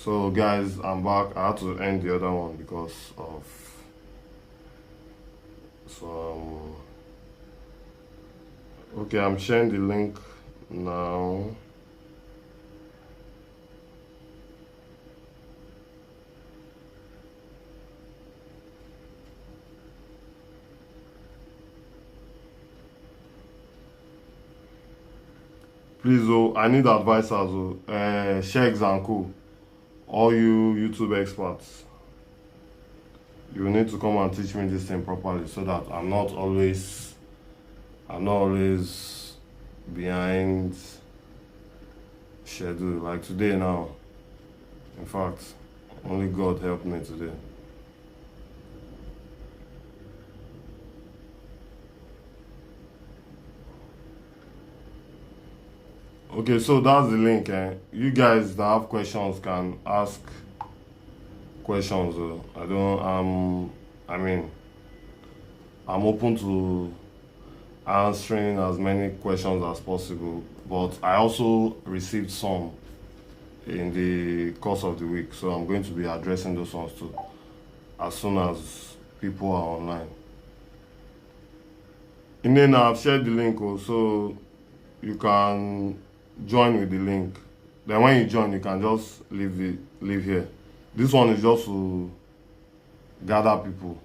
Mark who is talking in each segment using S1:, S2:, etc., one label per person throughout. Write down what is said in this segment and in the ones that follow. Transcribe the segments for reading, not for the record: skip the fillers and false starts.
S1: So guys, I'm back. I had to end the other one because of some. Okay, I'm sharing the link now. Please, oh, I need advisors, oh, sheiks and co. All you YouTube experts, you need to come and teach me this thing properly so that I'm not always behind schedule. Like today now, in fact, only God helped me today. Okay, so that's the link. You guys that have questions can ask questions. I don't. I mean, I'm open to answering as many questions as possible. But I also received some in the course of the week, so I'm going to be addressing those ones too as soon as people are online. And then I've shared the link also, you can join with the link. Then when you join, you can just leave here. This one is just to gather people.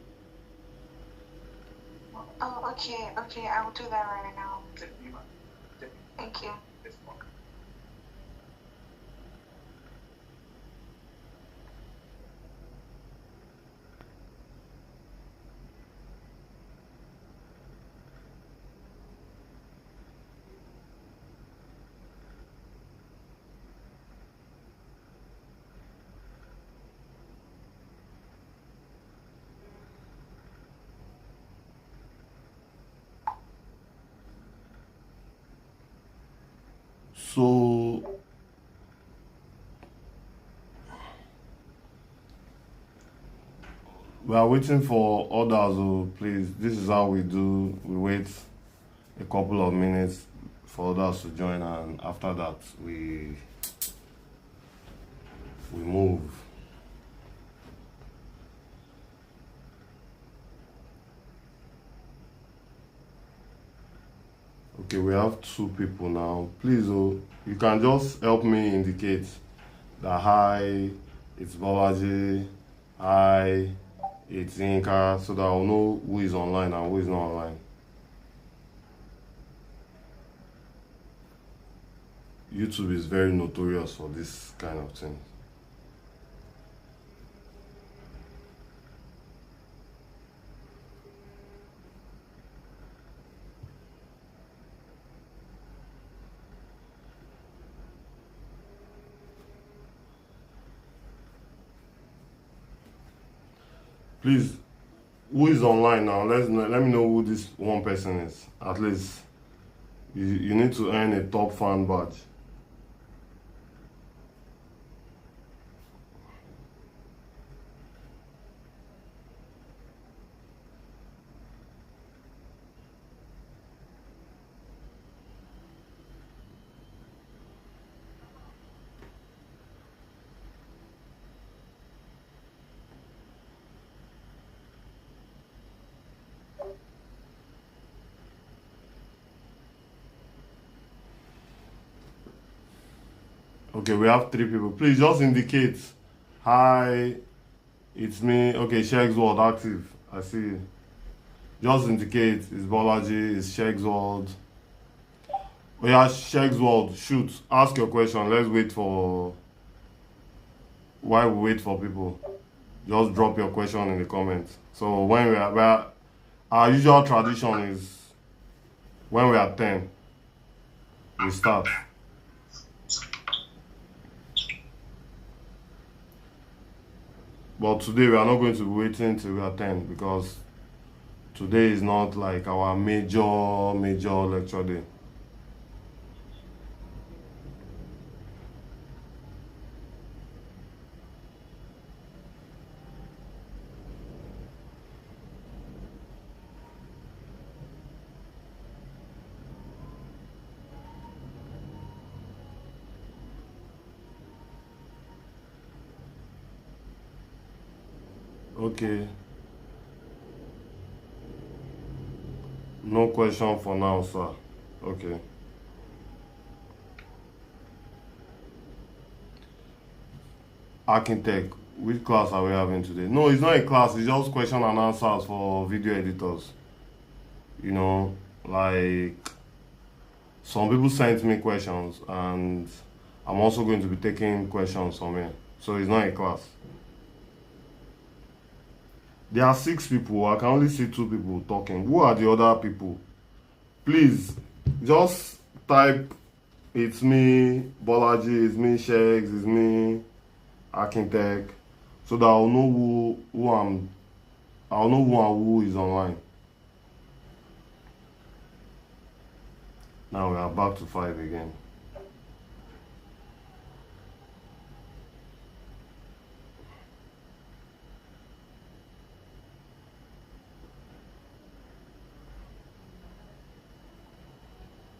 S2: Oh, okay, I will do that right now. Thank you.
S1: So we are waiting for others. Oh, please. This is how we do. We wait a couple of minutes for others to join, and after that, we move. Okay, we have two people now. Please, oh, you can just help me indicate that hi, it's Babaji, hi, it's Inka, so that I'll know who is online and who is not online. YouTube is very notorious for this kind of thing. Please, who is online now? Let me know who this one person is. At least you need to earn a top fan badge. Okay, we have three people. Please just indicate. Hi, it's me. Okay, Sheiks World active. I see you. Just indicate it's Bolaji, it's Sheiks World. Oh yeah, Sheiks World, shoot. Ask your question. Let's wait for while we wait for people. Just drop your question in the comments. So when our usual tradition is when we are 10, we start. But today we are not going to be waiting till we are 10 because today is not like our major lecture day. Okay. No question for now, sir. Okay. Architect, which class are we having today? No, it's not a class, it's just question and answers for video editors. You know, like some people sent me questions and I'm also going to be taking questions from here. So it's not a class. There are 6 people. I can only see 2 people talking. Who are the other people? Please, just type it's me, Bolaji, it's me, Sheks, it's me, Architect, so that I'll know I'll know who is online. Now we are back to 5 again.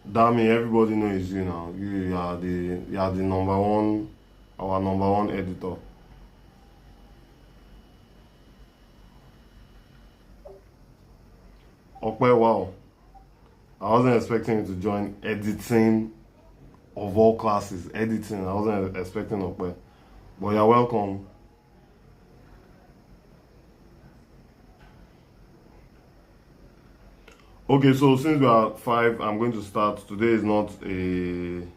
S1: Dami, everybody knows you now. You are the number one, our number one editor. Okay, wow. I wasn't expecting you to join editing of all classes. Editing, I wasn't expecting Okwe. But you're welcome. Okay, so since we are 5, I'm going to start. Today is not a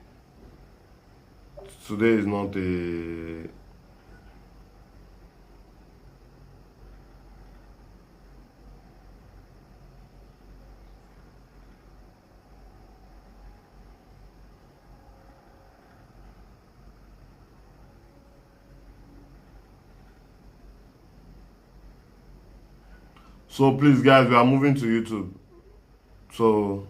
S1: So please guys, we are moving to YouTube. So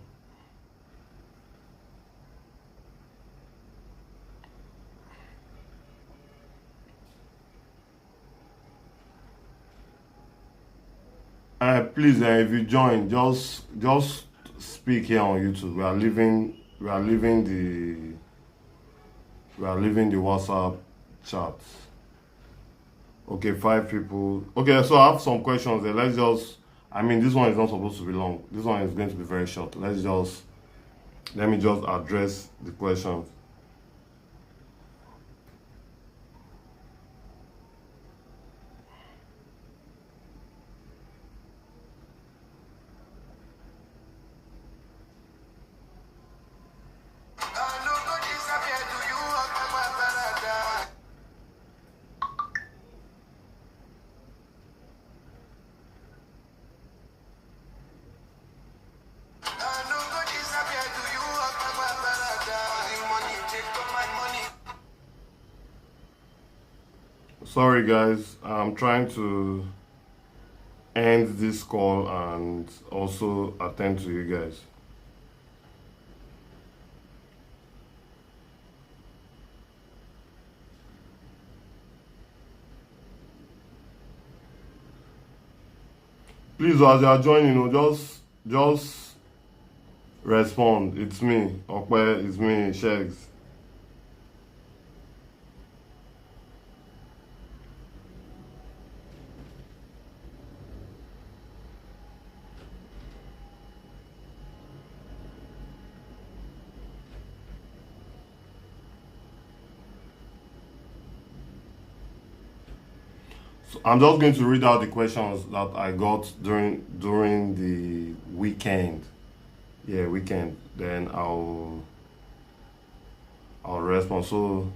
S1: please, if you join, just speak here on YouTube. We are leaving the WhatsApp chat. Okay, 5 people. Okay, so I have some questions there. I mean, this one is not supposed to be long. This one is going to be very short. Let me just address the questions. Sorry guys, I'm trying to end this call and also attend to you guys. Please, as you are joining, just respond. It's me, Okwe, it's me, Sheks. So I'm just going to read out the questions that I got during the weekend. Yeah, weekend. Then I'll respond. So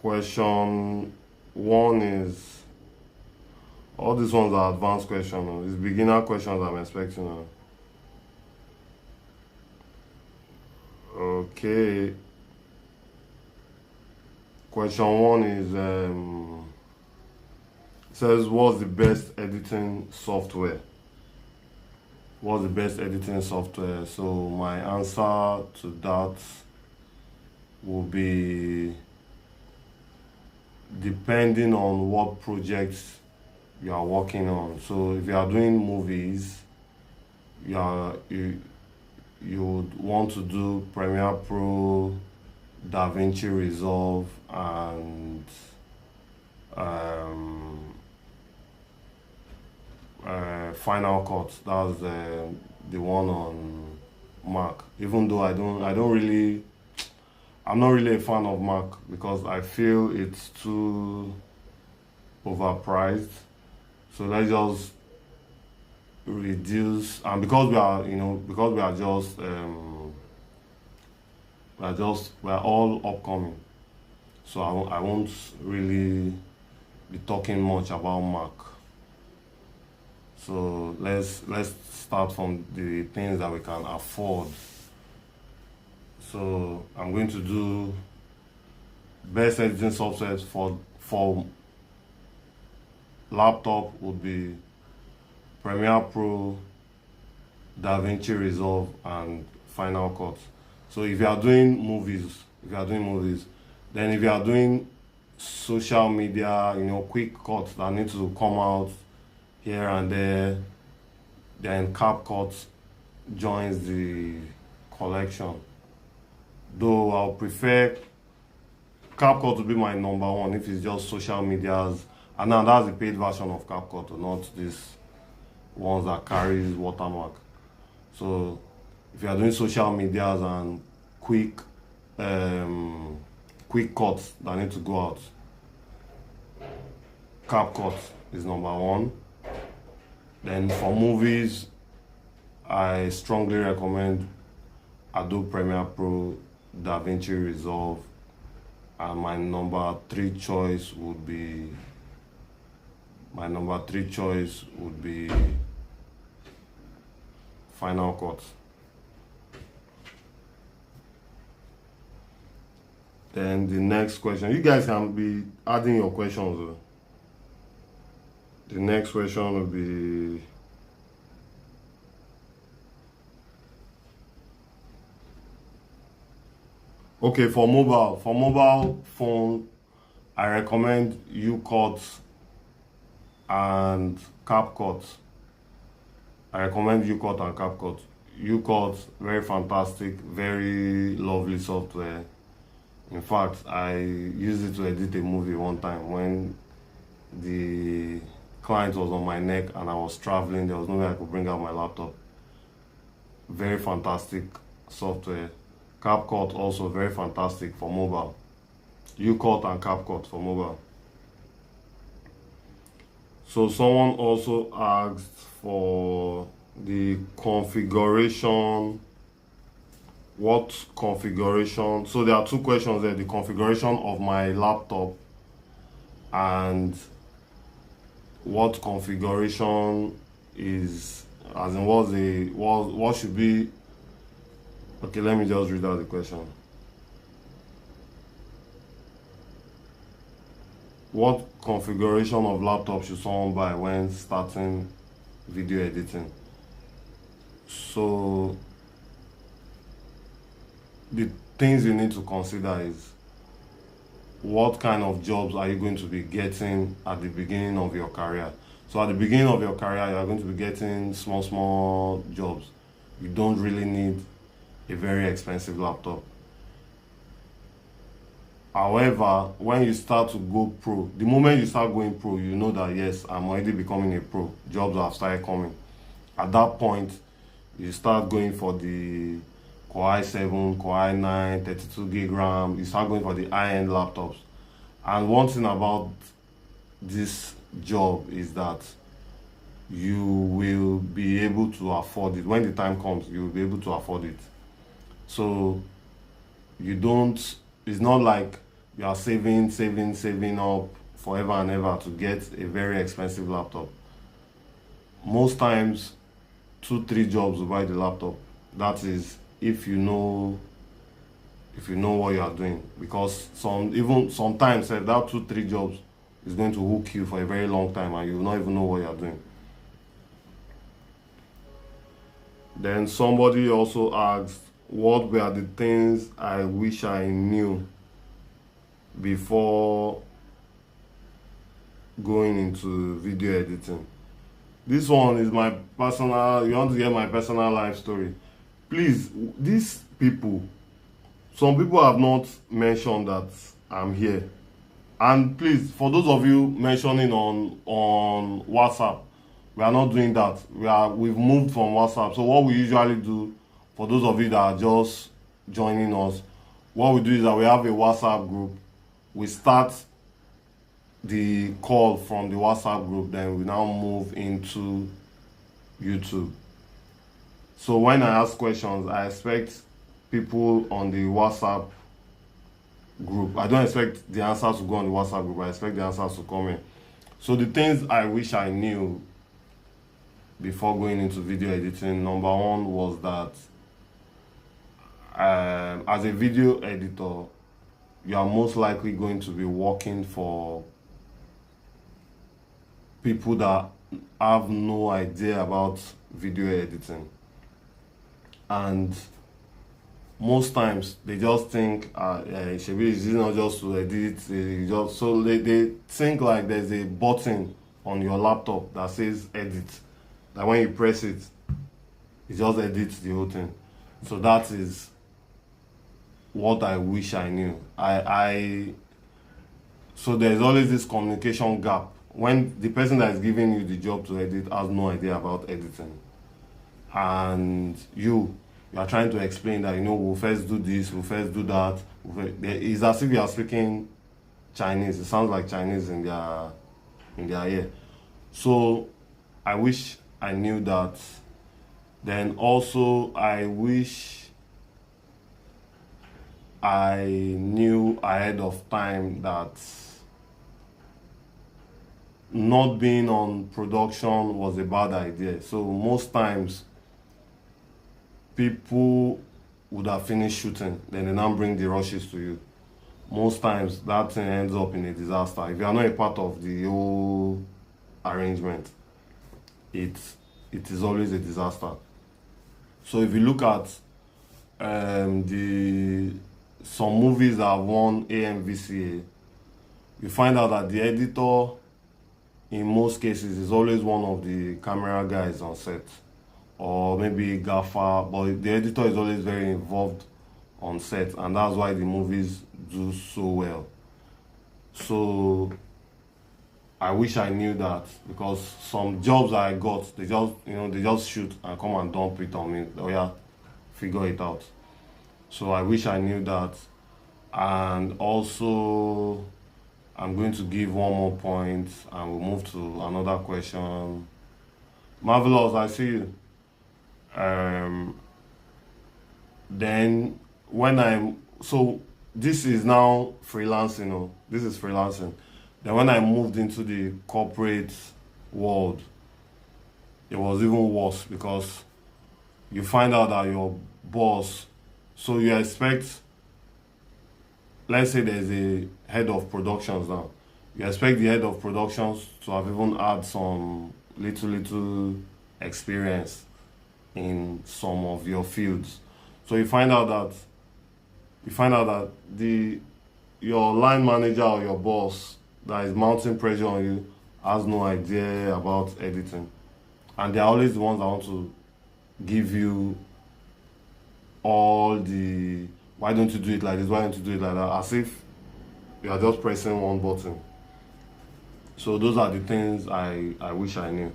S1: question 1 is, all these ones are advanced questions. It's beginner questions I'm expecting. Okay. Question 1 is says, what's the best editing software? What's the best editing software? So my answer to that will be depending on what projects you are working on. So if you are doing movies, you you would want to do Premiere Pro, DaVinci Resolve, and Final Cut. That's the one on Mac. Even though I'm not really a fan of Mac because I feel it's too overpriced. So let's just reduce, and because we are all upcoming, so I won't really be talking much about Mac. So let's start from the things that we can afford. So I'm going to do best editing software for laptop would be Premiere Pro, DaVinci Resolve, and Final Cut. So if you are doing movies, then if you are doing social media, quick cuts that need to come out here and there, then CapCut joins the collection. Though I'll prefer CapCut to be my number one if it's just social medias, and now that's the paid version of CapCut, not this ones that carries watermark. So if you are doing social medias and quick cuts that need to go out, CapCut is number one. Then for movies, I strongly recommend Adobe Premiere Pro, DaVinci Resolve, and my number three choice would be Final Cut. Then the next question, you guys can be adding your questions though. The next question will be, okay, for mobile phone, I recommend UCut and CapCut. UCut, very fantastic, very lovely software. In fact, I used it to edit a movie one time when the client was on my neck and I was traveling. There was no way I could bring out my laptop. Very fantastic software. CapCut also very fantastic for mobile. UCut and CapCut for mobile. So someone also asked for the configuration. What configuration? So there are two questions there. The configuration of my laptop and what configuration is, as in what should be. Okay, let me just read out the question. What configuration of laptop should someone buy when starting video editing? So the things you need to consider is what kind of jobs are you going to be getting at the beginning of your career. So at the beginning of your career, you are going to be getting small jobs. You don't really need a very expensive laptop. However, when you start to go pro, the moment you start going pro, you know that yes, I'm already becoming a pro. Jobs have started coming. At that point, you start going for the Core i7, Core i9, 32 gig RAM. You start going for the high-end laptops. And one thing about this job is that you will be able to afford it. When the time comes, you will be able to afford it. So it's not like you are saving up forever and ever to get a very expensive laptop. Most times, 2-3 jobs will buy the laptop. That is if you know what you are doing, because sometimes that 2-3 jobs is going to hook you for a very long time and you will not even know what you are doing. Then somebody also asked, what were the things I wish I knew before going into video editing? This one is my personal, you want to hear my personal life story. please, these people, some people have not mentioned that I'm here. And please, for those of you mentioning on WhatsApp, we are not doing that. We've moved from WhatsApp. So what we usually do, for those of you that are just joining us, what we do is that we have a WhatsApp group. We start the call from the WhatsApp group, then we now move into YouTube. So when I ask questions, I expect people on the WhatsApp group. I don't expect the answers to go on the WhatsApp group. I expect the answers to come in. So the things I wish I knew before going into video editing, number one was that as a video editor, you are most likely going to be working for people that have no idea about video editing. And most times they just think Shebi is not just to edit, so they think like there's a button on your laptop that says edit, that when you press it, it just edits the whole thing. So that is what I wish I knew. So there's always this communication gap when the person that is giving you the job to edit has no idea about editing, and you are trying to explain that, we'll first do this, we'll first do that. It's as if you are speaking Chinese. It sounds like Chinese in their ear. So I wish I knew that. Then also I wish I knew ahead of time that not being on production was a bad idea. So most times people would have finished shooting, then they now bring the rushes to you. Most times that thing ends up in a disaster. If you are not a part of the whole arrangement, it is always a disaster. So if you look at some movies that have won AMVCA, you find out that the editor in most cases is always one of the camera guys on set, or maybe gaffer, but the editor is always very involved on set, and that's why the movies do so well. So I wish I knew that, because some jobs I got, they just shoot and come and dump it on me. Oh yeah, figure it out. So I wish I knew that. And also, I'm going to give one more point and we'll move to another question. Marvelous, I see you. Then so this is now freelancing. This is freelancing. Then when I moved into the corporate world, it was even worse, because you find out that your boss, so you expect, let's say there's a head of productions now, you expect the head of productions to have even had some little experience in some of your fields. So you find out that your line manager or your boss that is mounting pressure on you has no idea about editing, and they're always the ones that want to give you all the why don't you do it like this, why don't you do it like that, as if you are just pressing one button. So those are the things I wish I knew.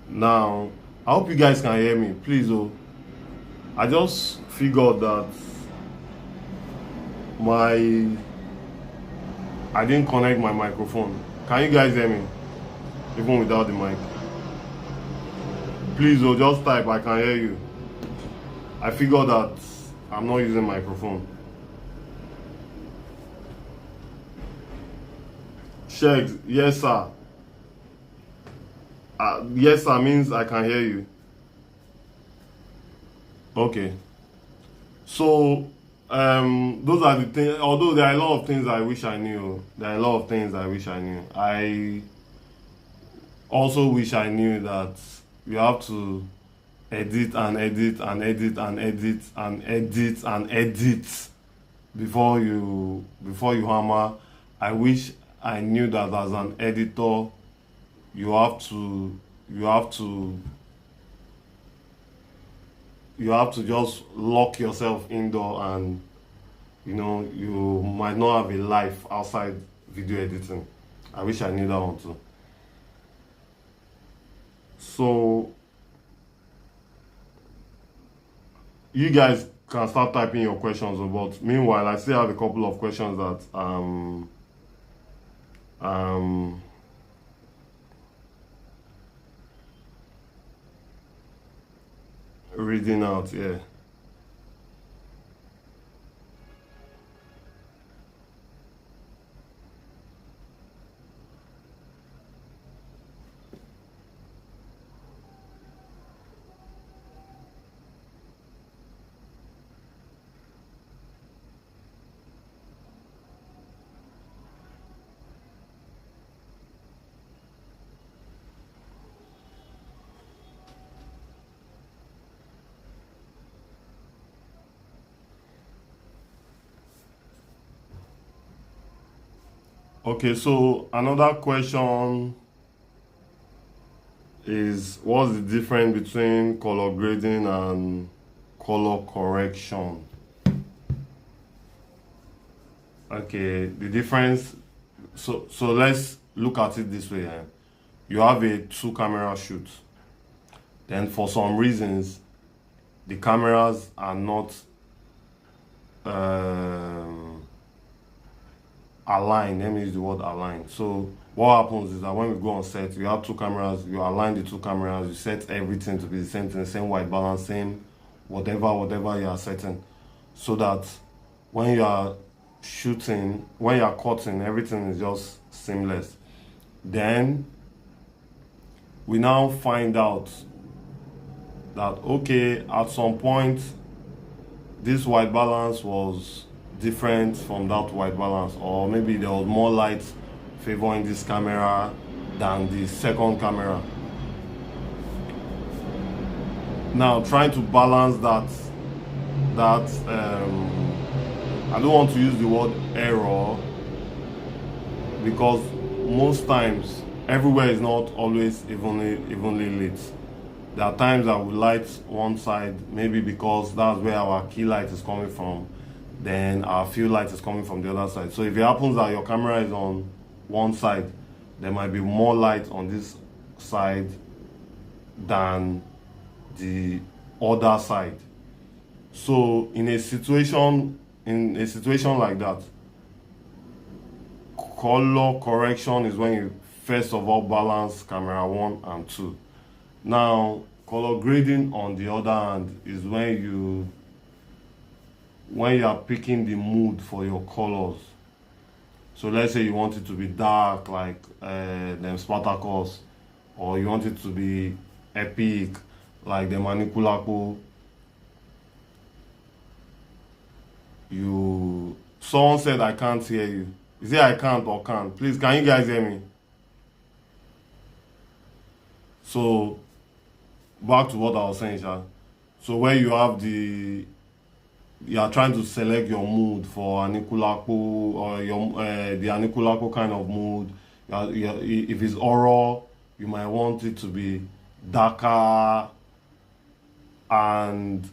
S1: Now, I hope you guys can hear me, please. I just figured that I didn't connect my microphone. Can you guys hear me even without the mic? Please, just type I can hear you. I figured that I'm not using microphone. Check. Yes sir. Yes sir means I can hear you. Okay. So those are the things. Although there are a lot of things I wish I knew. I also wish I knew that you have to edit and edit and edit and edit and edit and edit before you hammer. I wish I knew that as an editor, you have to you have to just lock yourself indoor, and you might not have a life outside video editing. I wish I knew that one too. So you guys can start typing your questions, but meanwhile I still have a couple of questions that reading out here. Okay, so another question is, what's the difference between color grading and color correction? Okay, the difference, so let's look at it this way. You have a 2-camera shoot, then for some reasons the cameras are not aligned. Let me use the word aligned. So what happens is that when we go on set, you have 2 cameras, you align the 2 cameras, you set everything to be the same thing, same white balance, same whatever you are setting, so that when you are shooting, when you are cutting, everything is just seamless. Then we now find out that, okay, at some point this white balance was different from that white balance, or maybe there was more light favoring this camera than the second camera. Now trying to balance that I don't want to use the word error, because most times everywhere is not always evenly lit. There are times that we light one side, maybe because that's where our key light is coming from, then our field light is coming from the other side. So if it happens that your camera is on one side, there might be more light on this side than the other side. So in a situation like that, color correction is when you first of all balance camera 1 and 2. Now color grading, on the other hand, is when you are picking the mood for your colors. So let's say you want it to be dark like them Spartacus, or you want it to be epic like the Maniculaco. Someone said I can't hear you. Is it I can't or can't? Please, can you guys hear me? So back to what I was saying, Sha. So where you are trying to select your mood for Anikulapo, or the Anikulapo kind of mood. If it's horror, you might want it to be darker, and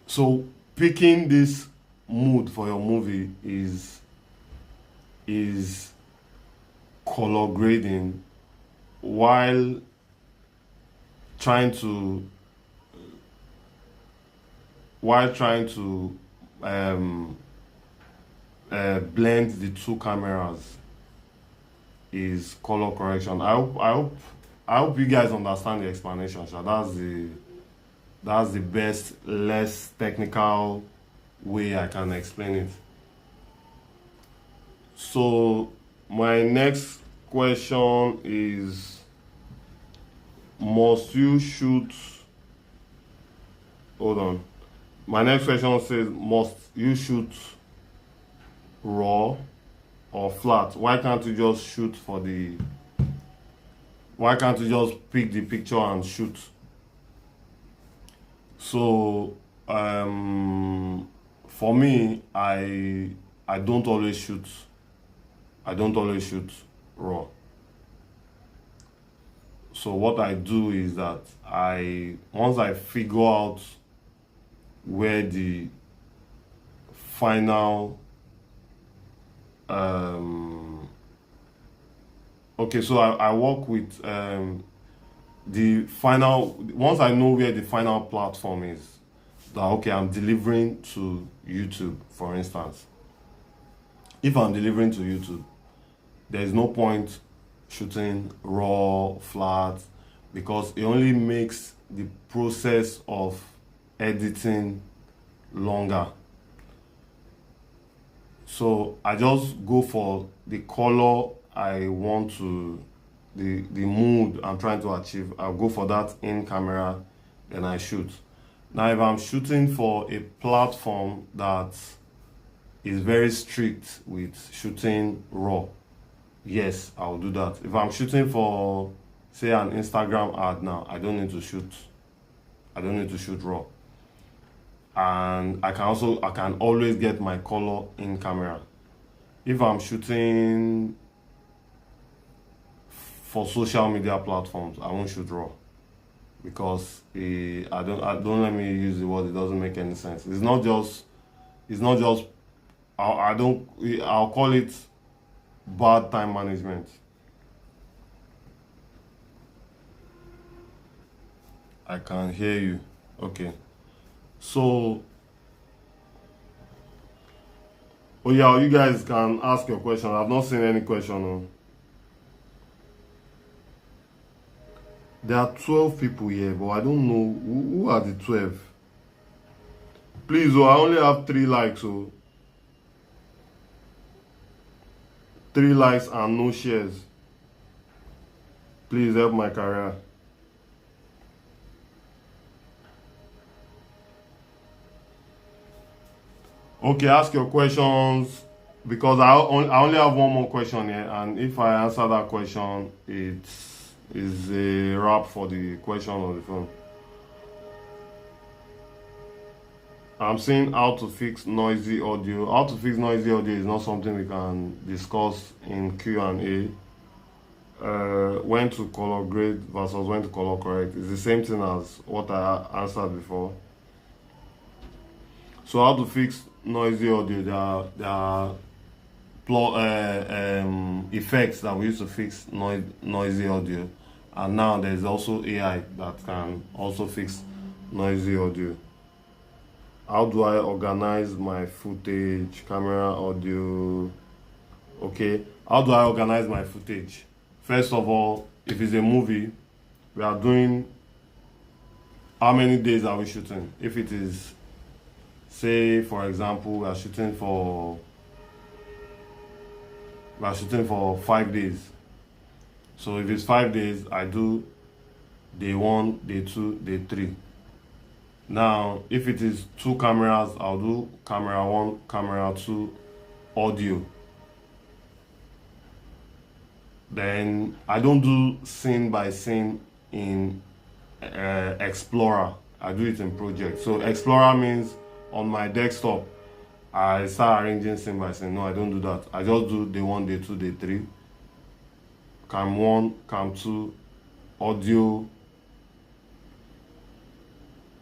S1: so picking this mood for your movie is color grading, while trying to blend the 2 cameras is color correction. I hope you guys understand the explanation, Sha. That's the best, less technical way I can explain it. So my next question is, must you shoot, hold on, my next question says, must you shoot raw or flat? Why can't you just pick the picture and shoot? So for me, I don't always shoot raw. So what I do is that once I figure out where the final okay, so I work with the final, once I know where the final platform is, that okay, I'm delivering to YouTube, for instance. If I'm delivering to YouTube, there is no point shooting raw, flat, because it only makes the process of editing longer. So I just go for the color I want to, the mood I'm trying to achieve. I'll go for that in camera, then I shoot. Now, if I'm shooting for a platform that is very strict with shooting raw, yes, I'll do that. If I'm shooting for, say, an Instagram ad now, I don't need to shoot raw. And I can always get my color in camera. If I'm shooting for social media platforms, I won't shoot raw, because I don't let me use the word, it doesn't make any sense. It's not just I'll call it bad time management. I can hear you. Okay. So, oh yeah, you guys can ask your question. I've not seen any question. No. There are 12 people here, but I don't know who are the 12. Please, I only have 3 likes, so 3 likes and no shares. Please help my career. Okay, ask your questions, because I only have one more question here, and if I answer that question, it is a wrap for the question on the phone. I'm saying how to fix noisy audio. How to fix noisy audio is not something we can discuss in Q&A. When to color grade versus when to color correct is the same thing as what I answered before. So how to fix noisy audio? There are effects that we use to fix noisy audio, and now there's also AI that can also fix noisy audio. How do I organize my footage, camera, audio? Okay, how do I organize my footage? First of all, if it's a movie, we are doing, how many days are we shooting? If it is, say for example, we are shooting for 5 days. So if it's 5 days, I do day 1, day 2, day 3. Now, if it is 2 cameras, I'll do camera 1, camera 2, audio. Then I don't do scene by scene in Explorer. I do it in project. So Explorer means on my desktop, I start arranging scene by scene. No, I don't do that. I just do day 1, day 2, day 3. Cam 1, cam 2, audio.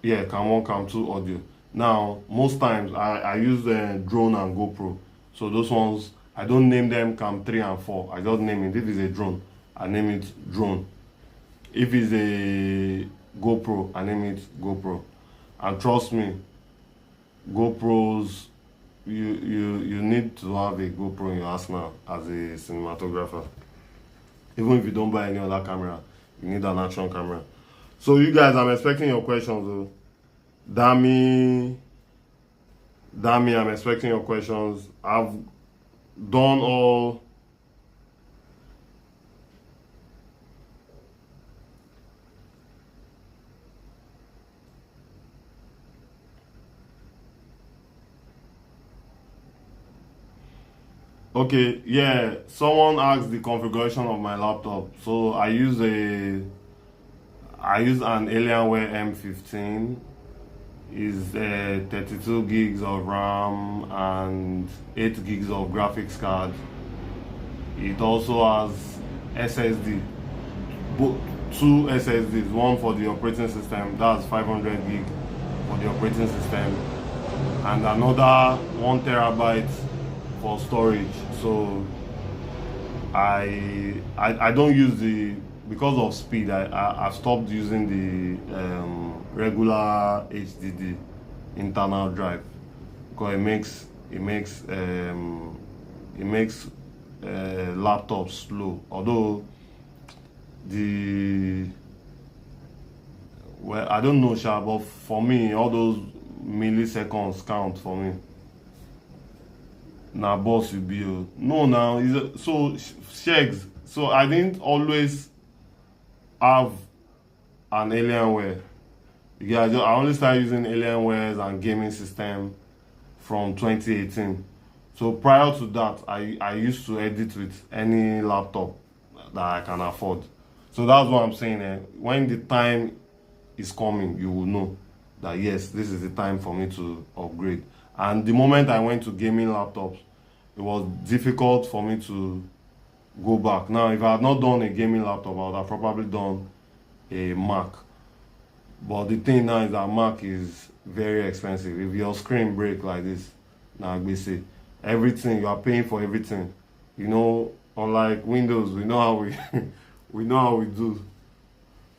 S1: Yeah, cam 1, cam 2, audio. Now, most times I use drone and GoPro. So those ones, I don't name them cam 3 and 4. I just name it. If it's a drone, I name it drone. If it's a GoPro, I name it GoPro. And trust me, GoPros, you need to have a GoPro in your arsenal as a cinematographer. Even if you don't buy any other camera, you need an action camera. So you guys, I'm expecting your questions though. Dami, I'm expecting your questions. I've done all. Okay, yeah, someone asked the configuration of my laptop. So I use an Alienware M15. Is 32 gigs of RAM and 8 gigs of graphics card. It also has SSD, two SSDs, one for the operating system, that's 500 gig for the operating system, and another 1 terabyte for storage. So I don't use the, because of speed, I stopped using the regular HDD internal drive, because it makes laptops slow. Although the, well, I don't know, sha, but for me, all those milliseconds count for me. Now, boss will be no now. So Shegs. So I didn't always have an Alienware. Yeah, I only started using Alienwares and gaming system from 2018. So prior to that, I used to edit with any laptop that I can afford. So that's what I'm saying. When the time is coming, you will know that yes, this is the time for me to upgrade. And the moment I went to gaming laptops, it was difficult for me to go back. Now, if I had not done a gaming laptop, I would have probably done a Mac. But the thing now is that Mac is very expensive. If your screen break like this, now we say everything, you are paying for everything. You know, unlike Windows, we know how we we know how we do.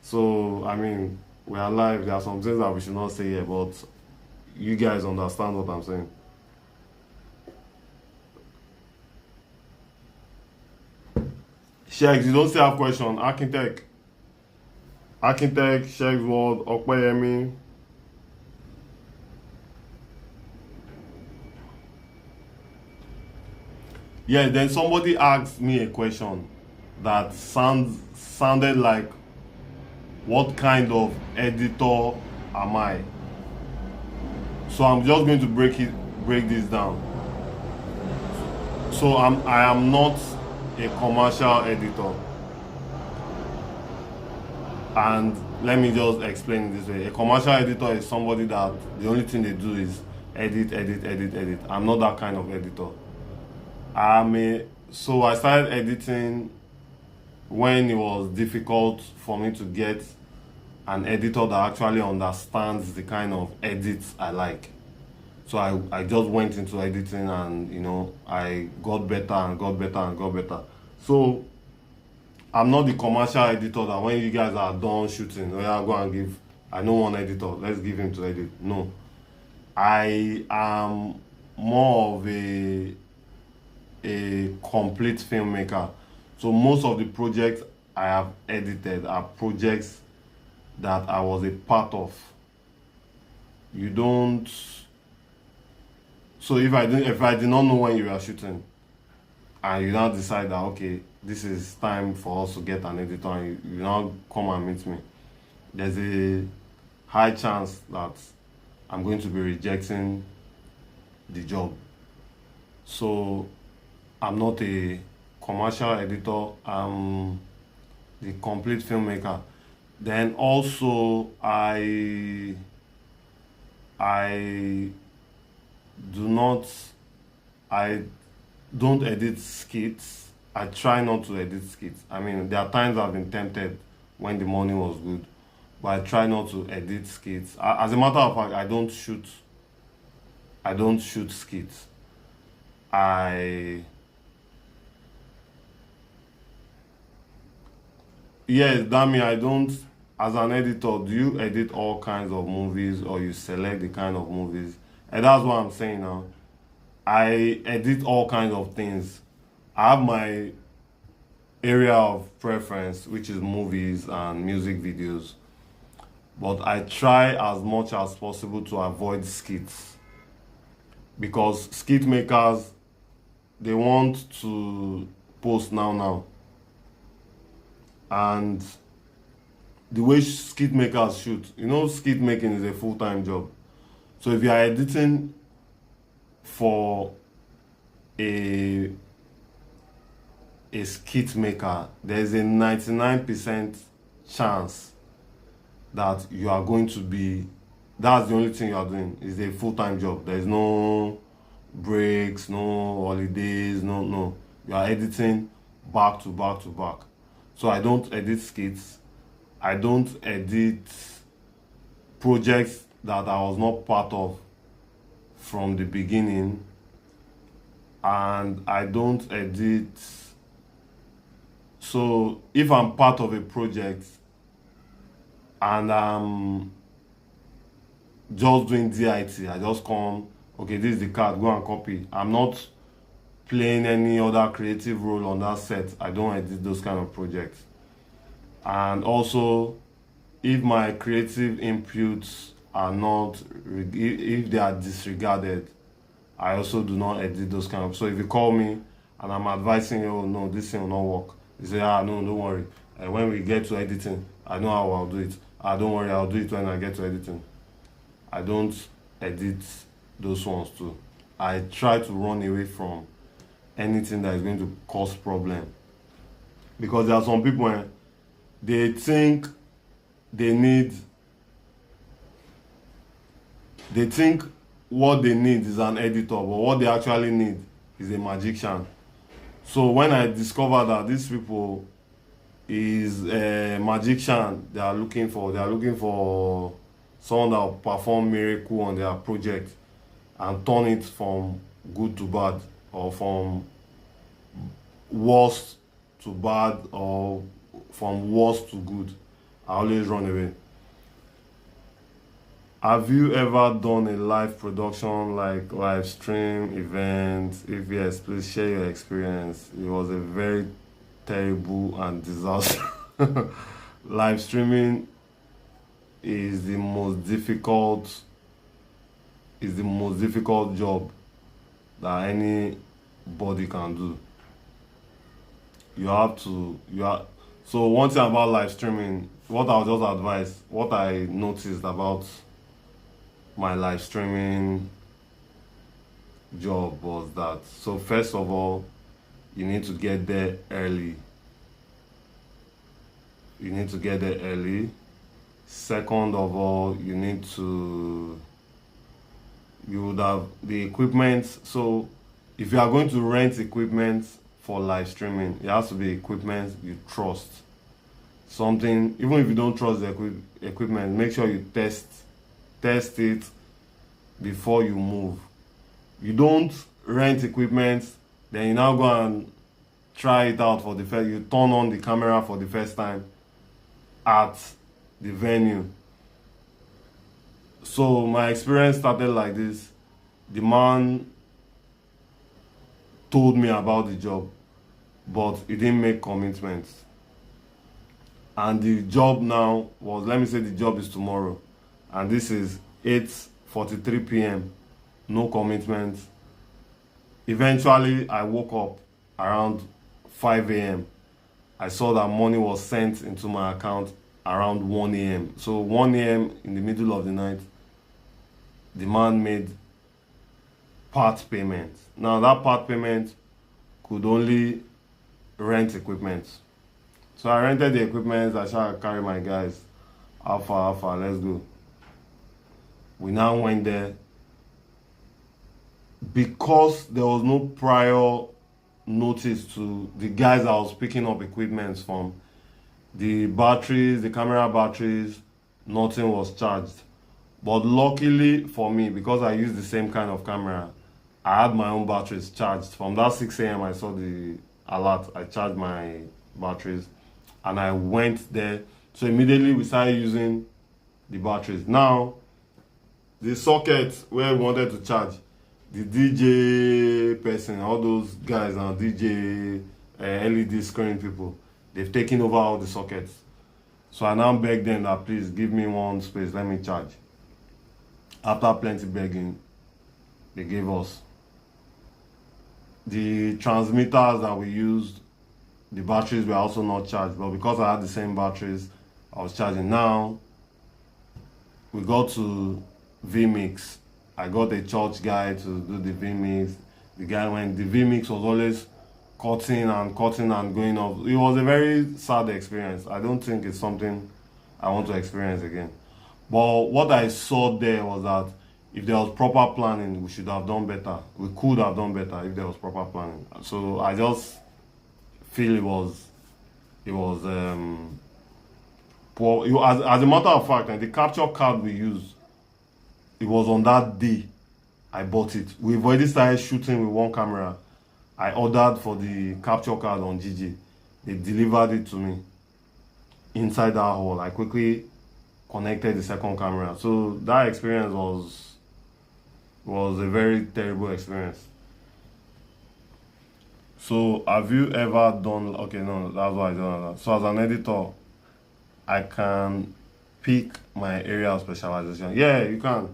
S1: So I mean, we are live. There are some things that we should not say here, but you guys understand what I'm saying. Shegs, you don't still have question. Architect, Shegs World, Okpeyemi. Yeah, then somebody asked me a question that sounded like, what kind of editor am I? So I'm just going to break this down. So I am not a commercial editor. And let me just explain it this way. A commercial editor is somebody that the only thing they do is edit. I'm not that kind of editor. So I started editing when it was difficult for me to get an editor that actually understands the kind of edits I like. So I just went into editing, and you know, I got better and got better. So I'm not the commercial editor that when you guys are done shooting, oh yeah, go and give, I know one editor, let's give him to edit. No. I am more of a complete filmmaker. So most of the projects I have edited are projects that I was a part of. You don't. So if I did not know when you were shooting, and you now decide that okay, this is time for us to get an editor, and you now come and meet me, there's a high chance that I'm going to be rejecting the job. So I'm not a commercial editor, I'm the complete filmmaker. Then also I don't edit skits. I try not to edit skits. I mean, there are times I've been tempted when the money was good, but I try not to edit skits. As a matter of fact, I don't shoot skits. Yes, Dami, I don't. As an editor, do you edit all kinds of movies, or you select the kind of movies? And that's what I'm saying now. I edit all kinds of things. I have my area of preference, which is movies and music videos. But I try as much as possible to avoid skits. Because skit makers, they want to post now. And the way skit makers shoot, you know, skit making is a full-time job. So if you are editing for a skit maker, there's a 99% chance that you are going to be, that's the only thing you are doing, is a full-time job. There's no breaks, no holidays, no. You are editing back to back. So I don't edit skits. I don't edit projects that I was not part of from the beginning, and I don't edit. So if I'm part of a project and I'm just doing DIT, I just come, okay, this is the card, go and copy. I'm not playing any other creative role on that set. I don't edit those kind of projects. And also, if my creative inputs are not, if they are disregarded, I also do not edit those kind of. So if you call me and I'm advising you, oh no, this thing will not work, you say, ah no, don't worry. And when we get to editing, I know how I'll do it. Ah, don't worry, I'll do it when I get to editing. I don't edit those ones too. I try to run away from anything that is going to cause problem, because there are some people they think what they need is an editor, but what they actually need is a magician. So when I discovered that these people is a magician they are looking for someone that will perform miracle on their project and turn it from good to bad, or from worst to bad, or from worst to good, I always run away. Have you ever done a live production, like live stream event? If yes, please share your experience. It was a very terrible and disaster. Live streaming is the most difficult job that anybody can do. So one thing about live streaming, what I'll just advise, what I noticed about my live streaming job was that, so first of all, you need to get there early. Second of all, you would have the equipment. So if you are going to rent equipment for live streaming, it has to be equipment you trust. Something, even if you don't trust the equipment, make sure you test it before you move. You don't rent equipment, then you now go and try it out for the first. You turn on the camera for the first time at the venue. So my experience started like this. The man told me about the job, but he didn't make commitments. And the job now was, let me say the job is tomorrow, and this is 8:43 p.m. No commitment. Eventually, I woke up around 5 a.m. I saw that money was sent into my account around 1 a.m. So 1 a.m. in the middle of the night, the man made part payment. Now that part payment could only rent equipment. So I rented the equipment. I shall carry my guys. Alpha, let's go. We now went there. Because there was no prior notice to the guys I was picking up equipment from, the batteries, the camera batteries, nothing was charged. But luckily for me, because I use the same kind of camera, I had my own batteries charged. From that 6 a.m. I saw the alert, I charged my batteries and I went there. So immediately we started using the batteries. Now, the socket where we wanted to charge, the DJ person, all those guys and DJ LED screen people, they've taken over all the sockets. So I now beg them that please give me one space, let me charge. After plenty begging, they gave us. The transmitters that we used, the batteries were also not charged, but because I had the same batteries, I was charging. Now, we got to vmix. I got a church guy to do the vmix. The vmix was always cutting and going off. It was a very sad experience. I don't think it's something I want to experience again. But what I saw there was that if there was proper planning, we should have done better. We could have done better if there was proper planning. So I just feel it was But as a matter of fact, the capture card we used, it was on that day I bought it. We've already started shooting with one camera. I ordered for the capture card on GG. They delivered it to me inside that hall. I quickly connected the second camera. So that experience was a very terrible experience. So have you ever done, okay, no, that's why I don't know that. So as an editor, I can pick my area of specialization. Yeah, you can.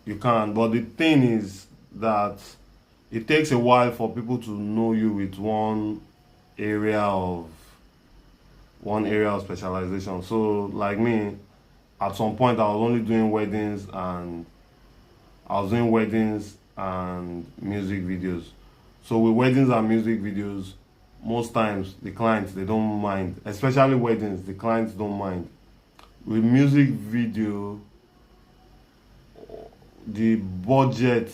S1: You can. But the thing is that it takes a while for people to know you with area of one area of specialization. So like me, at some point I was only doing weddings and music videos. So with weddings and music videos, most times the clients, they don't mind, especially weddings, the clients don't mind. With music video, the budget,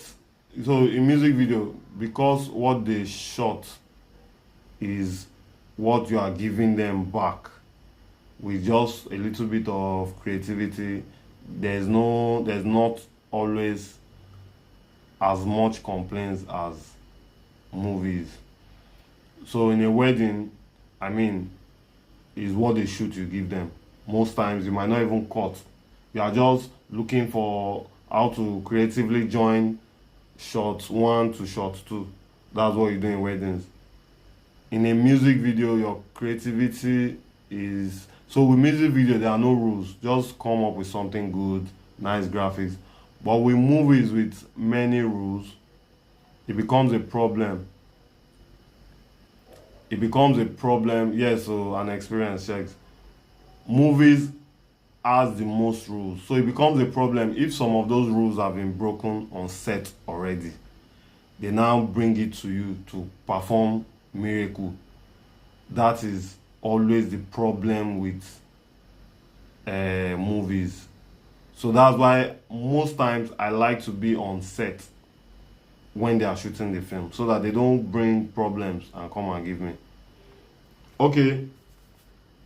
S1: so in music video, because what they shot is what you are giving them back with just a little bit of creativity, there's not always as much complaints as movies. So in a wedding, I mean, is what they shoot you give them. Most times you might not even cut. You are just looking for how to creatively join shot 1 to shot 2. That's what you do in weddings. In a music video, your creativity is, so with music video there are no rules. Just come up with something good, nice graphics. But with movies with many rules, it becomes a problem. It becomes a problem. Yes, so an experience checks. Movies has the most rules. So it becomes a problem if some of those rules have been broken on set already. They now bring it to you to perform miracle. That is always the problem with movies. So that's why most times I like to be on set when they are shooting the film, so that they don't bring problems and come and give me. Okay,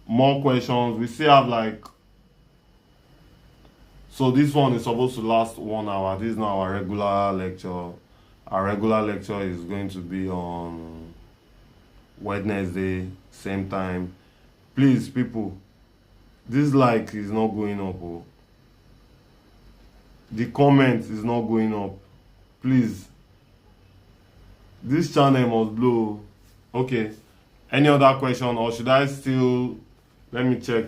S1: more questions. We still have like, so this one is supposed to last 1 hour. This is not our regular lecture. Our regular lecture is going to be on Wednesday, same time. Please, people, this like is not going up. Oh. The comment is not going up. Please. This channel must blow. Okay. Any other question, or should I still, let me check.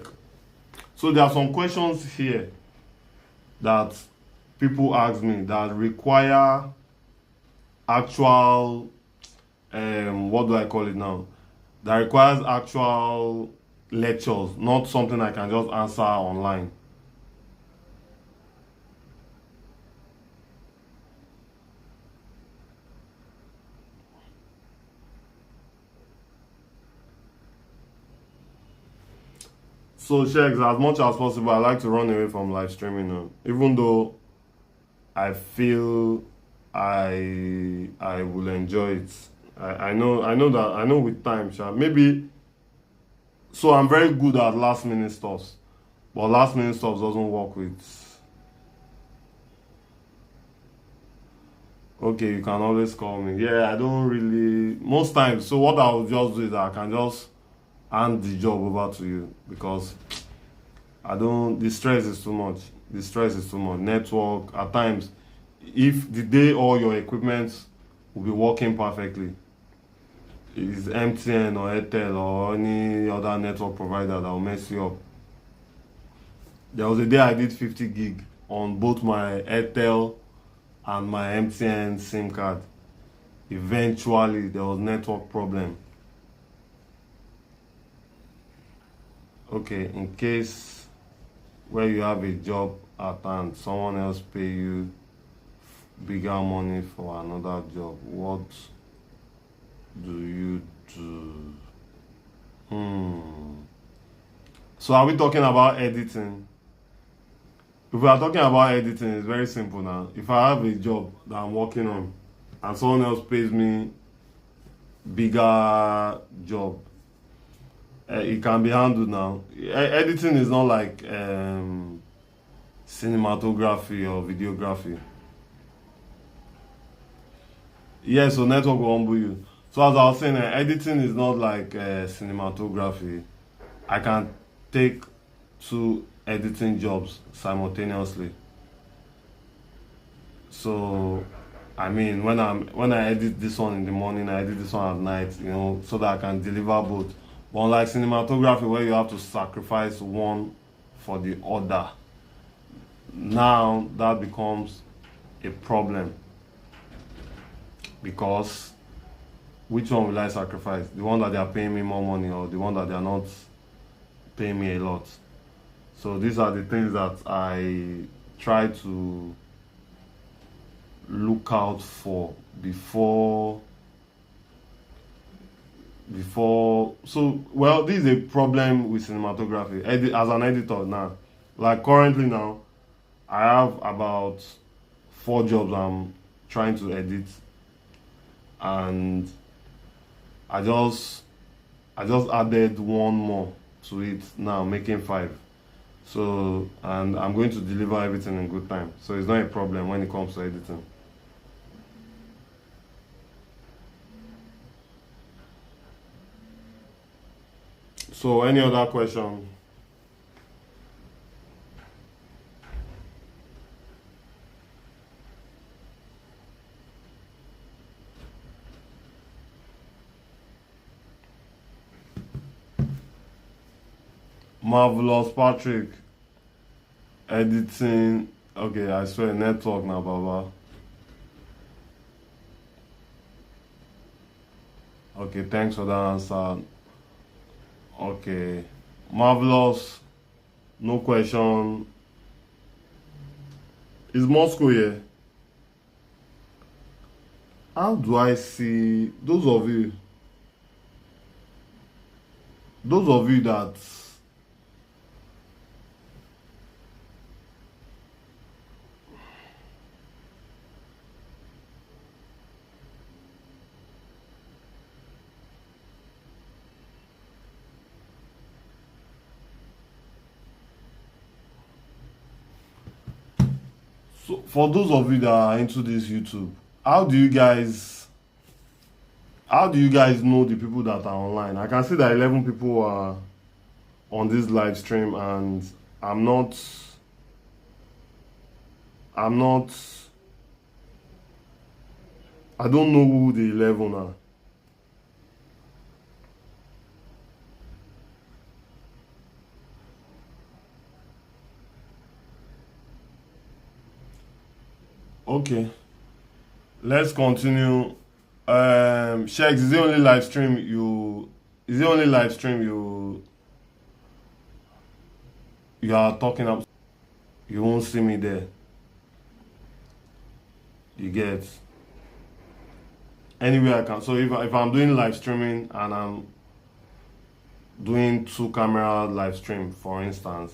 S1: So there are some questions here that people ask me that require actual, what do I call it now? That requires actual lectures, not something I can just answer online. So Sheiks, as much as possible, I like to run away from live streaming now. Even though I feel I will enjoy it. I know with time, maybe. So I'm very good at last minute stuff, but last minute stuff doesn't work with. Okay, you can always call me. Yeah, I don't really most times. So what I will just do is I can just hand the job over to you, because the stress is too much. The stress is too much. Network, at times, if the day all your equipment will be working perfectly, it's MTN or Airtel or any other network provider that will mess you up. There was a day I did 50 gig on both my Airtel and my MTN SIM card. Eventually, there was network problem. Okay, in case where you have a job at hand, someone else pay you bigger money for another job, what do you do? So are we talking about editing? If we are talking about editing, it's very simple now. If I have a job that I'm working on and someone else pays me bigger job, It can be handled now. Editing is not like cinematography or videography. Yeah, so network will humble you. So as I was saying, editing is not like cinematography. I can take two editing jobs simultaneously. So, I mean, when I edit this one in the morning, I edit this one at night, so that I can deliver both. But unlike cinematography, where you have to sacrifice one for the other, now that becomes a problem because which one will I sacrifice? The one that they are paying me more money or the one that they are not paying me a lot? So these are the things that I try to look out for before so well, this is a problem with cinematography as an editor now. Like currently now, I have about 4 jobs I'm trying to edit, and I just added one more to it now, making 5. So, and I'm going to deliver everything in good time. So it's not a problem when it comes to editing. So any other question? Marvelous Patrick. Editing. Okay, I swear network now, Baba. Okay, thanks for that answer. Okay. Marvelous. No question. Is Moscow here? How do I see those of you that so for those of you that are into this YouTube, how do you guys know the people that are online? I can see that 11 people are on this live stream, and I'm not I'm not I don't know who the 11 are. Okay, let's continue. Shex, is the only live stream you are talking about? You won't see me there. You get anywhere I can. So if I'm doing live streaming and I'm doing 2 camera live stream, for instance,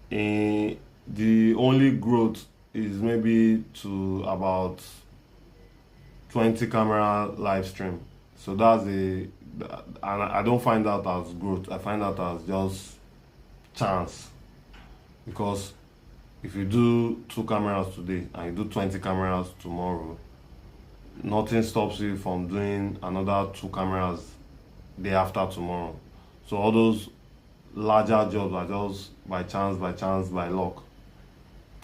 S1: the only growth is maybe to about 20 camera live stream. So and I don't find that as growth. I find that as just chance, because if you do 2 cameras today and you do 20 cameras tomorrow, nothing stops you from doing another 2 cameras day after tomorrow. So all those larger jobs are just by chance, by luck.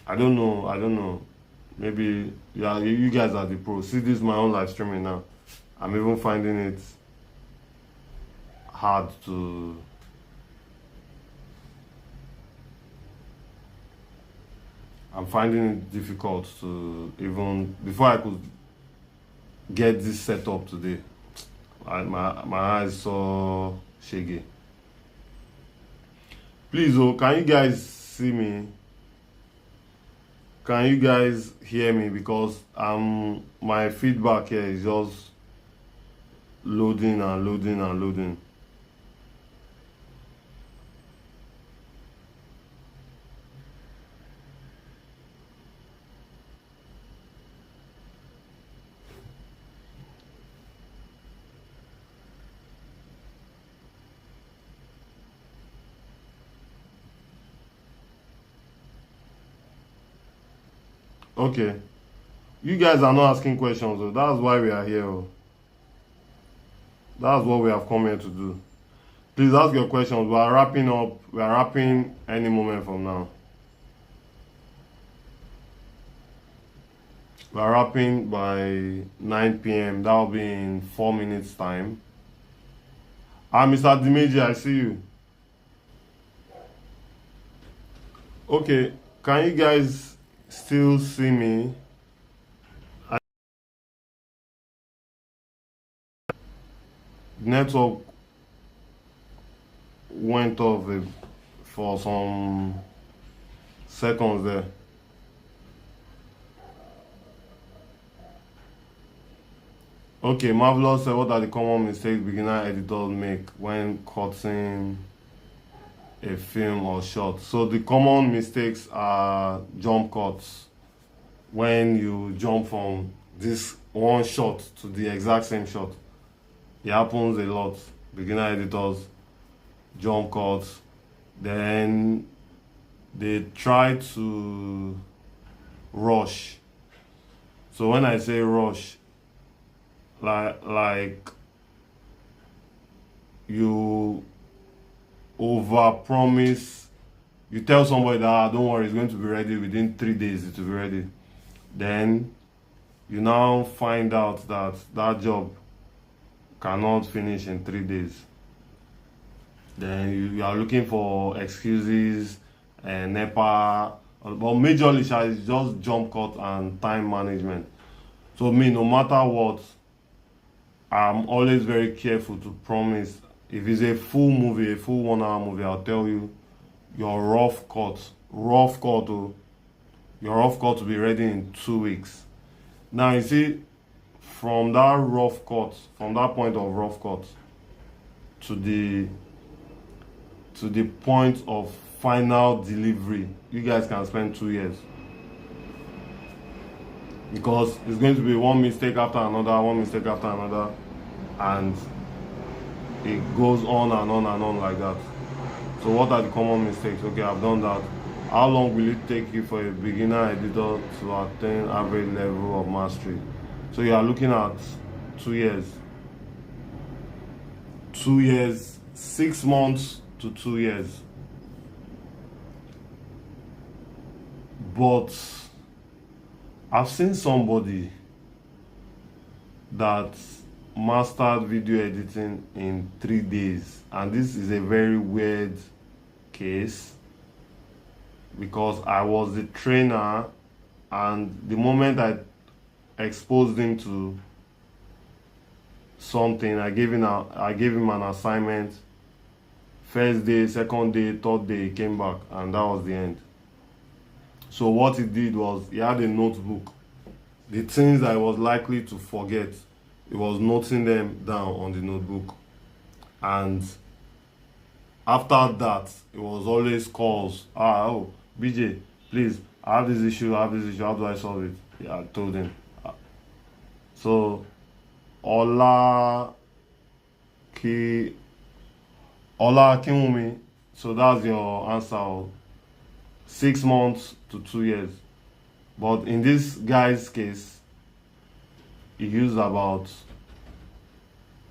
S1: I don't know. Maybe yeah, you guys are the pros. See, this is my own live streaming now. I'm even finding it hard to. I'm finding it difficult to even before I could get this set up today. My eyes so shaggy. Please, oh, can you guys see me? Can you guys hear me? Because my feedback here is just loading and loading and loading. Okay. You guys are not asking questions, though. That's why we are here. Oh. That's what we have come here to do. Please ask your questions. We are wrapping up. We are wrapping any moment from now. We are wrapping by 9 p.m. That will be in 4 minutes time. Mr. Dimeji, I see you. Okay, can you guys still see me? Network went off for some seconds there. Okay, Marvelous said, what are the common mistakes beginner editors make when cutting a film or shot? So the common mistakes are jump cuts. When you jump from this one shot to the exact same shot, it happens a lot. Beginner editors jump cuts, then they try to rush. So when I say rush, like you over promise, you tell somebody that don't worry, it's going to be ready within 3 days, it will be ready. Then you now find out that that job cannot finish in 3 days. Then you are looking for excuses and NEPA, but majorly it's just jump cut and time management. So me, no matter what, I'm always very careful to promise. If it's a full movie, a full 1 hour movie, I'll tell you your rough cut will be ready in 2 weeks. Now you see, from that rough cut, from that point of rough cut to the point of final delivery, you guys can spend 2 years. Because it's going to be one mistake after another, and it goes on and on and on like that. So what are the common mistakes? Okay, I've done that. How long will it take you for a beginner editor to attain average level of mastery? So you are looking at 2 years. 2 years, 6 months to 2 years. But I've seen somebody that mastered video editing in 3 days, and this is a very weird case because I was the trainer, and the moment I exposed him to something, I gave him an assignment. First day, second day, third day, he came back, and that was the end. So what he did was he had a notebook. The things I was likely to forget, he was noting them down on the notebook. And after that, it was always calls. BJ, please, I have this issue, how do I solve it? Yeah, I told him. So, Ola Kinwumi, so that's your answer. 6 months to 2 years. But in this guy's case, he used about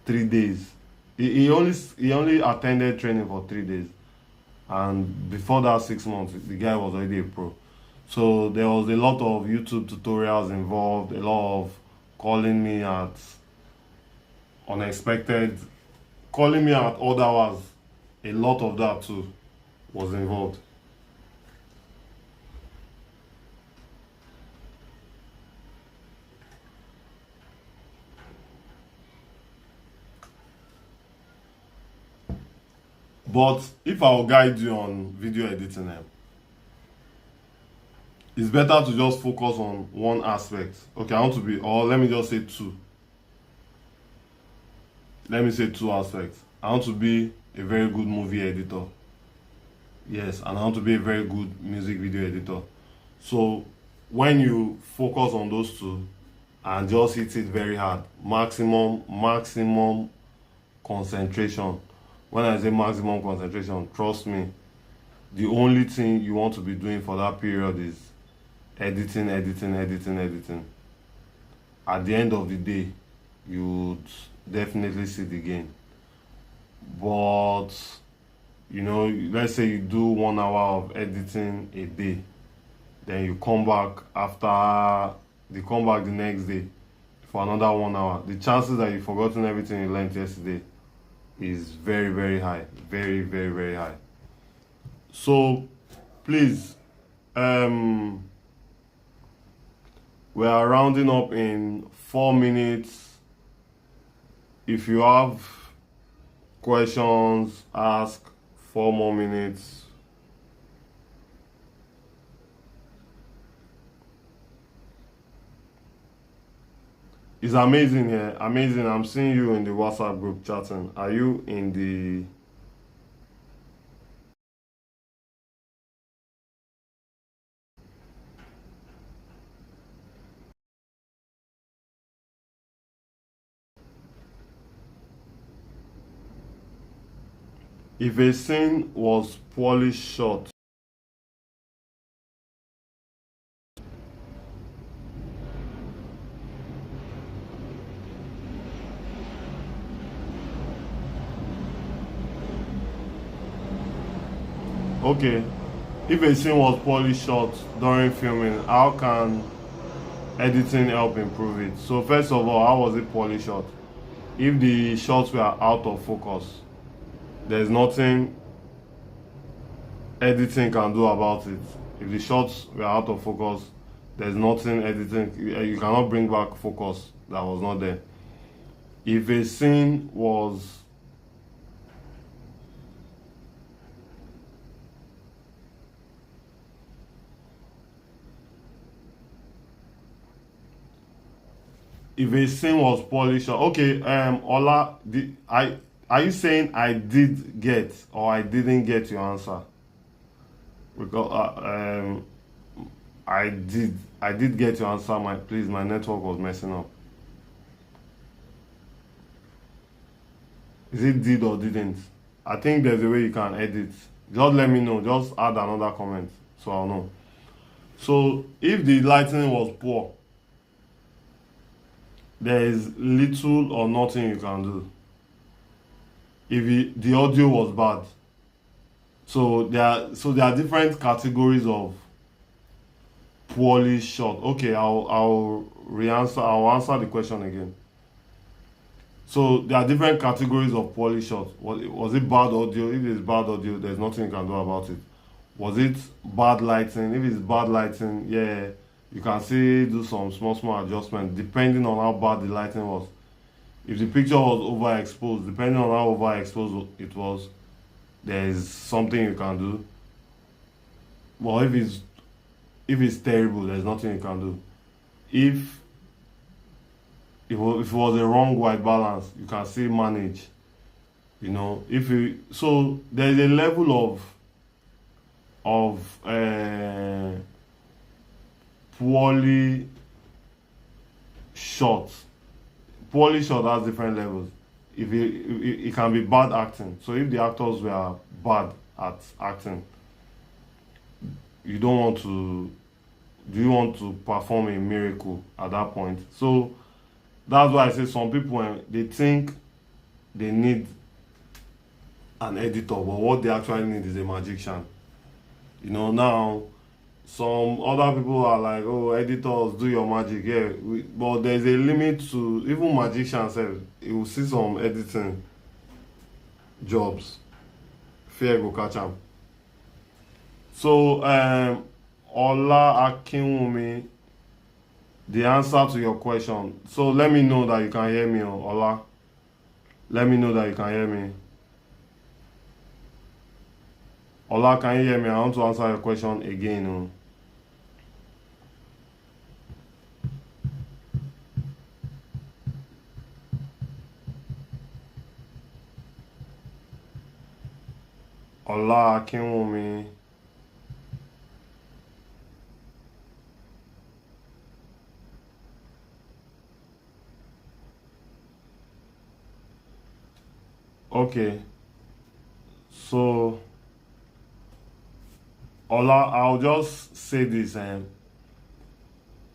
S1: 3 days. He only attended training for 3 days, and before that 6 months, the guy was already a pro. So there was a lot of YouTube tutorials involved, a lot of calling me at odd hours. A lot of that too was involved. But if I will guide you on video editing, it's better to just focus on one aspect. Okay, let me just say two. Let me say two aspects. I want to be a very good movie editor. Yes, and I want to be a very good music video editor. So when you focus on those two and just hit it very hard, maximum concentration. When I say maximum concentration, trust me, the only thing you want to be doing for that period is editing. At the end of the day, you would definitely see the gain. But let's say you do 1 hour of editing a day, then you come back the next day for another 1 hour. The chances that you've forgotten everything you learned yesterday is very, very high. Very, very, very high. So please, we are rounding up in 4 minutes. If you have questions, ask. 4 more minutes. It's amazing here. Amazing. I'm seeing you in the WhatsApp group chatting. Are you in the... If a scene was poorly shot, okay, if a scene was poorly shot during filming, how can editing help improve it? So first of all, how was it poorly shot? If the shots were out of focus, there's nothing editing can do about it. If the shots were out of focus, there's nothing editing, you cannot bring back focus that was not there. If a scene was poorly shot, okay, Ola, are you saying I did get or I didn't get your answer? Because I did get your answer. My network was messing up. Is it did or didn't? I think there's a way you can edit. Just let me know. Just add another comment so I'll know. So if the lighting was poor, there is little or nothing you can do. If the audio was bad, so there are different categories of poorly shot. Okay, I'll answer the question again. So there are different categories of poorly shot. Was it bad audio? If it's bad audio, there's nothing you can do about it. Was it bad lighting? If it's bad lighting, yeah, you can still do some small adjustments depending on how bad the lighting was. If the picture was overexposed, depending on how overexposed it was, there is something you can do. But if it's terrible, there's nothing you can do. If it was a wrong white balance, you can still manage. So there's a level of poorly shot. Poorly shot has different levels. If it can be bad acting. So if the actors were bad at acting, do you want to perform a miracle at that point? So that's why I say some people, when they think they need an editor, but what they actually need is a magician. Now some other people are like, oh, editors, do your magic. Yeah, but there's a limit to even magicians. You will see some editing jobs, fear go catch them. So Ola Akinwumi, the answer to your question. So let me know that you can hear me, Ola. Let me know that you can hear me. Ola, can you hear me? I want to answer your question again. Ola Akinwumi. Okay. So Ola, I'll just say this.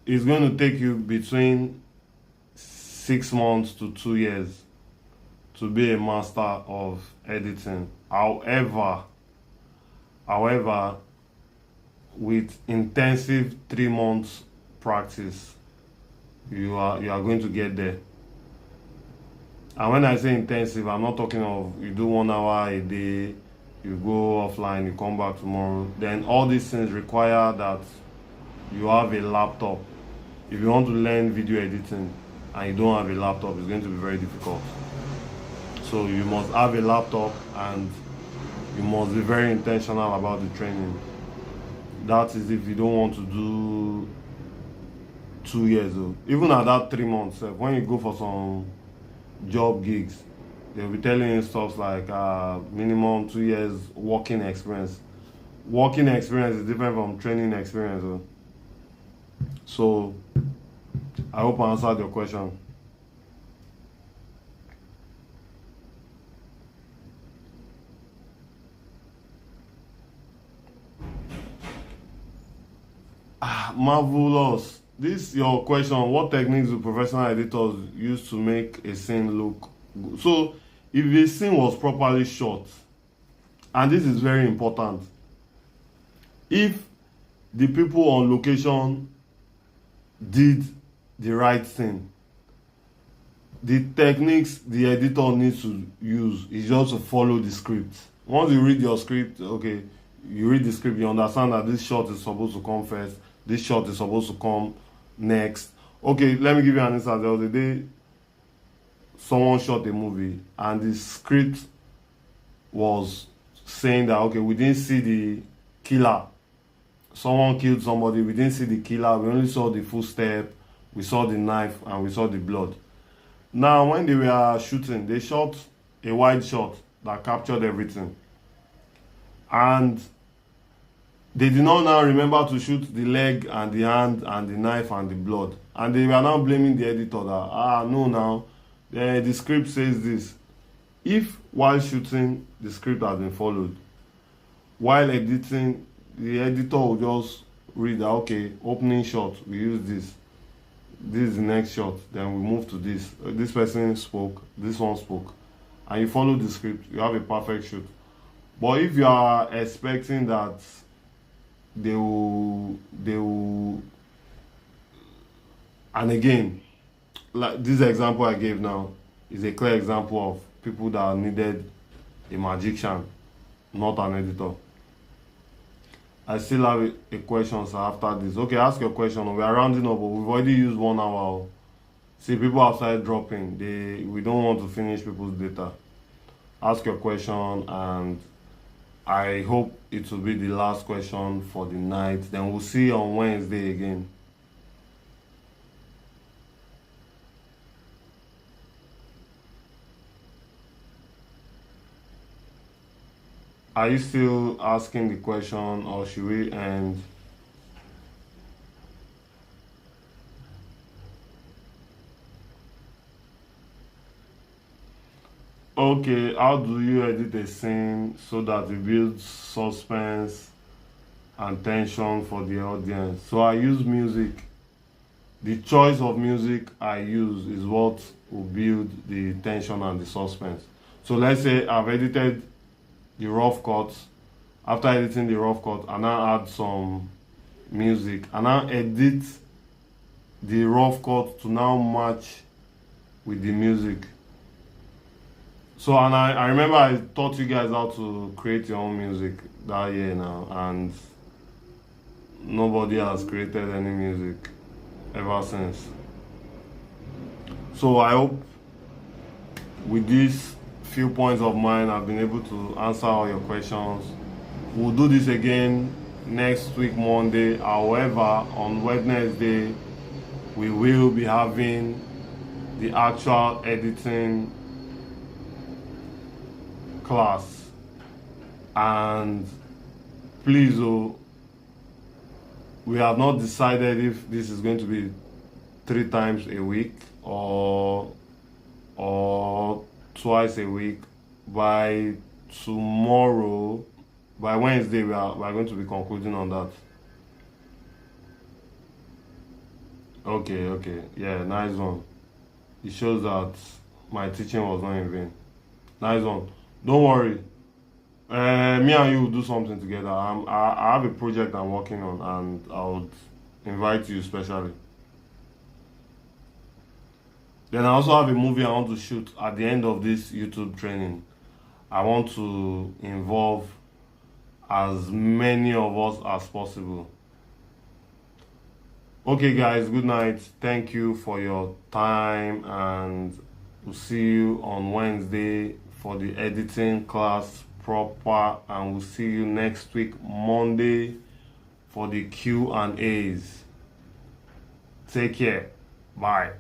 S1: it's going to take you between 6 months to 2 years to be a master of editing. However, with intensive 3 months practice, you are going to get there. And when I say intensive, I'm not talking of you do 1 hour a day, you go offline, you come back tomorrow. Then all these things require that you have a laptop. If you want to learn video editing and you don't have a laptop, it's going to be very difficult. So you must have a laptop and you must be very intentional about the training. That is if you don't want to do 2 years though. Even at that 3 months, when you go for some job gigs, they'll be telling you stuff like minimum 2 years working experience. Working experience is different from training experience though. So I hope I answered your question. Marvelous. This your question. What techniques do professional editors use to make a scene look good? So, if a scene was properly shot, and this is very important, if the people on location did the right thing, the techniques the editor needs to use is just to follow the script. Once you read your script, okay, you read the script, you understand that this shot is supposed to come first, this shot is supposed to come next. Okay, let me give you an instance. There was a day someone shot a movie and the script was saying that, okay, we didn't see the killer. Someone killed somebody, we didn't see the killer, we only saw the footstep, we saw the knife, and we saw the blood. Now, when they were shooting, they shot a wide shot that captured everything. And they did not now remember to shoot the leg and the hand and the knife and the blood. And they were now blaming the editor that, no, now, the script says this. If while shooting, the script has been followed, while editing, the editor will just read that, okay, opening shot, we use this. This is the next shot, then we move to this. This person spoke, this one spoke. And you follow the script, you have a perfect shoot. But if you are expecting that they will, and again, like this example I gave now is a clear example of people that needed a magician, not an editor. I still have a question, sir, after this. Okay, ask your question. We are rounding up, but we've already used 1 hour. See, people outside dropping. We don't want to finish people's data. Ask your question, and I hope it will be the last question for the night. Then we'll see you on Wednesday again. Are you still asking the question, or should we end? Okay, how do you edit a scene so that it builds suspense and tension for the audience? So I use music. The choice of music I use is what will build the tension and the suspense. So let's say I've edited the rough cuts. After editing the rough cut, I now add some music. I now edit the rough cut to now match with the music. So, and I remember I taught you guys how to create your own music that year now, and nobody has created any music ever since. So I hope with these few points of mine I've been able to answer all your questions. We'll do this again next week Monday. However, on Wednesday we will be having the actual editing class, and please, we have not decided if this is going to be 3 times a week or twice a week. By tomorrow, by Wednesday, we are going to be concluding on that. Okay, okay. Yeah, nice one. It shows that my teaching was not in vain. Nice one. Don't worry. Me and you will do something together. I have a project I'm working on, and I would invite you specially. Then I also have a movie I want to shoot at the end of this YouTube training. I want to involve as many of us as possible. Okay, guys, good night. Thank you for your time, and we'll see you on Wednesday for the editing class proper, and we'll see you next week, Monday, for the Q&As. Take care. Bye.